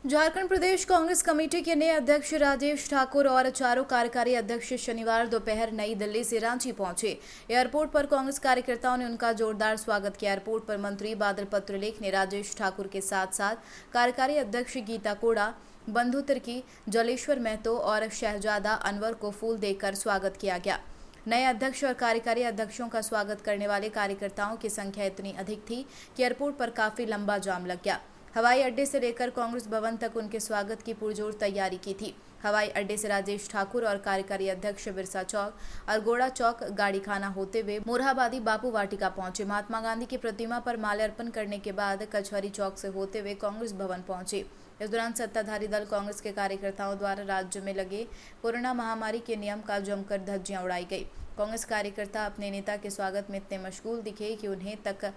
झारखंड प्रदेश Congress committee के नए अध्यक्ष राजेश ठाकुर और चारों कार्यकारी अध्यक्ष शनिवार दोपहर नई दिल्ली से रांची पहुंचे। एयरपोर्ट पर कांग्रेस कार्यकर्ताओं ने उनका जोरदार स्वागत किया। एयरपोर्ट पर मंत्री बादल पत्रलेख ने राजेश ठाकुर के साथ साथ कार्यकारी अध्यक्ष गीता कोड़ा, बंधु तिर्की, जलेश्वर महतो और शहजादा अनवर को फूल देकर स्वागत किया गया। नए अध्यक्ष और कार्यकारी अध्यक्षों का स्वागत करने वाले कार्यकर्ताओं की संख्या इतनी अधिक थी कि एयरपोर्ट पर काफी लंबा जाम लग गया। हवाई अड्डे से लेकर कांग्रेस भवन तक उनके स्वागत की पुरजोर तैयारी की थी। हवाई अड्डे से राजेश ठाकुर और कार्यकारी अध्यक्ष बिरसा चौक और गोड़ा चौक गाड़ी खाना होते हुए मोरहाबादी बापू वाटिका पहुंचे। महात्मा गांधी की प्रतिमा पर माल्यार्पण करने के बाद कचहरी चौक से होते हुए कांग्रेस भवन पहुंचे। इस दौरान सत्ताधारी दल कांग्रेस के कार्यकर्ताओं द्वारा राज्य में लगे कोरोना महामारी के नियम का जमकर धज्जियां उड़ाई गई। कांग्रेस कार्यकर्ता अपने नेता के स्वागत में इतने मशगूल दिखे कि उन्हें तक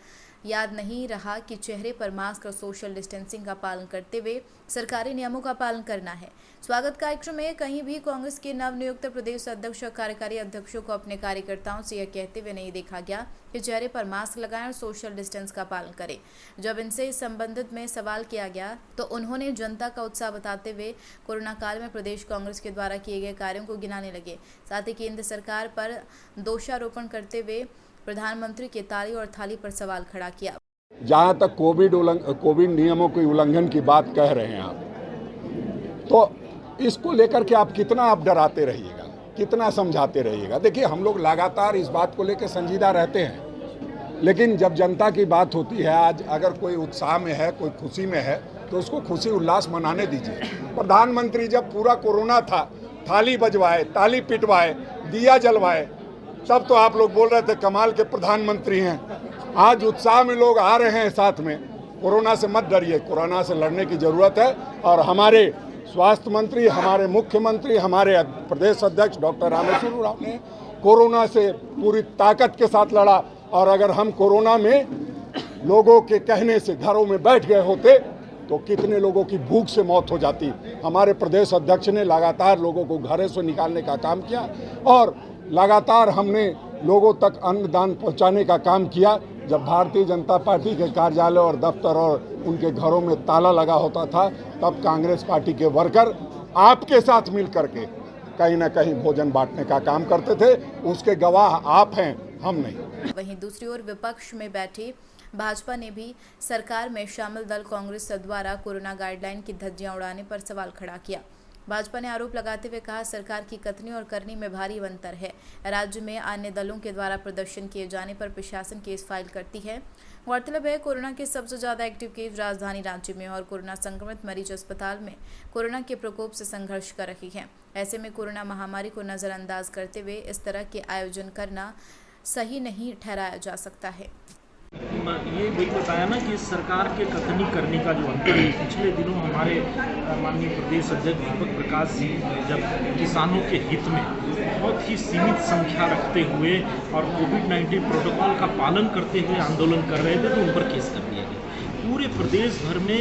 याद नहीं रहा कि चेहरे पर मास्क और सोशल डिस्टेंसिंग का पालन करते हुए सरकारी नियमों का पालन करना है। स्वागत कार्यक्रम में कहीं भी कांग्रेस के नवनियुक्त प्रदेश अध्यक्ष और कार्यकारी अध्यक्षों को अपने कार्यकर्ताओं से यह कहते हुए नहीं देखा गया कि चेहरे पर मास्क लगाएं और सोशल डिस्टेंस का पालन करें। जब इनसे इस संबंधित में सवाल किया गया तो उन्होंने जनता का उत्साह बताते हुए कोरोना काल में प्रदेश कांग्रेस के द्वारा किए गए कार्यों को गिनाने लगे। साथ ही केंद्र सरकार पर दोषारोपण करते हुए प्रधानमंत्री के ताली और थाली पर सवाल खड़ा किया। जहां तक कोविड नियमों के उल्लंघन की बात कह रहे हैं आप, तो इसको लेकर के आप कितना डराते रहिएगा, कितना समझाते रहिएगा। देखिए, हम लोग लगातार इस बात को लेकर संजीदा रहते हैं, लेकिन जब जनता की बात होती है, आज अगर कोई उत्साह में है, कोई खुशी में है, तो उसको खुशी उल्लास मनाने दीजिए। प्रधानमंत्री जब पूरा कोरोना था, थाली बजवाए, ताली पिटवाए, दिया जलवाए, तब तो आप लोग बोल रहे थे कमाल के प्रधानमंत्री हैं। आज उत्साह में लोग आ रहे हैं साथ में। कोरोना से मत डरिए, कोरोना से लड़ने की जरूरत है। और हमारे स्वास्थ्य मंत्री, हमारे मुख्यमंत्री, हमारे प्रदेश अध्यक्ष डॉक्टर रामेश्वर उरांव ने कोरोना से पूरी ताकत के साथ लड़ा। और अगर हम कोरोना में लोगों के कहने से घरों में बैठ गए होते तो कितने लोगों की भूख से मौत हो जाती। हमारे प्रदेश अध्यक्ष ने लगातार लोगों को घरों से निकालने का काम किया और लगातार हमने लोगों तक अन्नदान पहुंचाने का काम किया। जब भारतीय जनता पार्टी के कार्यालय और दफ्तर और उनके घरों में ताला लगा होता था, तब कांग्रेस पार्टी के वर्कर आपके साथ मिल करके कहीं ना कहीं भोजन बांटने का काम करते थे। उसके गवाह आप हैं, हम नहीं। वहीं दूसरी ओर विपक्ष में बैठी भाजपा ने भी सरकार में शामिल दल कांग्रेस द्वारा कोरोना गाइडलाइन की धज्जियां उड़ाने पर सवाल खड़ा किया। भाजपा ने आरोप लगाते हुए कहा, सरकार की कथनी और करनी में भारी अंतर है। राज्य में अन्य दलों के द्वारा प्रदर्शन किए जाने पर प्रशासन केस फाइल करती है। गौरतलब है, कोरोना के सबसे ज्यादा एक्टिव केस राजधानी रांची में और कोरोना संक्रमित मरीज अस्पताल में कोरोना के प्रकोप से संघर्ष कर रही है। ऐसे में कोरोना महामारी को नजरअंदाज करते हुए इस तरह के आयोजन करना सही नहीं ठहराया जा सकता है। ये वही बताया ना कि सरकार के कथनी करने का जो अंतर है। पिछले दिनों हमारे माननीय प्रदेश अध्यक्ष दीपक प्रकाश जी जब किसानों के हित में बहुत ही सीमित संख्या रखते हुए और कोविड-19 प्रोटोकॉल का पालन करते हुए आंदोलन कर रहे थे, तो उन पर केस कर दिया गया। पूरे प्रदेश भर में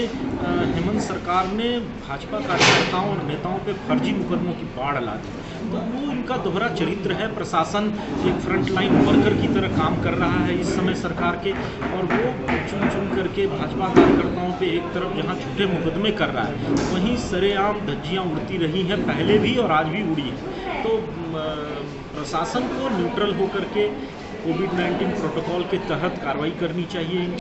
हेमंत सरकार ने भाजपा कार्यकर्ताओं और नेताओं पे फर्जी मुकदमों की बाढ़ ला दी। तो वो इनका दोहरा चरित्र है। प्रशासन एक फ्रंट लाइन वर्कर की तरह काम कर रहा है इस समय सरकार के, और वो चुन चुन करके भाजपा कार्यकर्ताओं पे एक तरफ जहां झूठे मुकदमे कर रहा है, वहीं सरेआम धज्जियां उड़ती रही हैं, पहले भी और आज भी उड़ी है। तो प्रशासन को न्यूट्रल होकर के कोविड-19 प्रोटोकॉल के तहत कार्रवाई करनी चाहिए।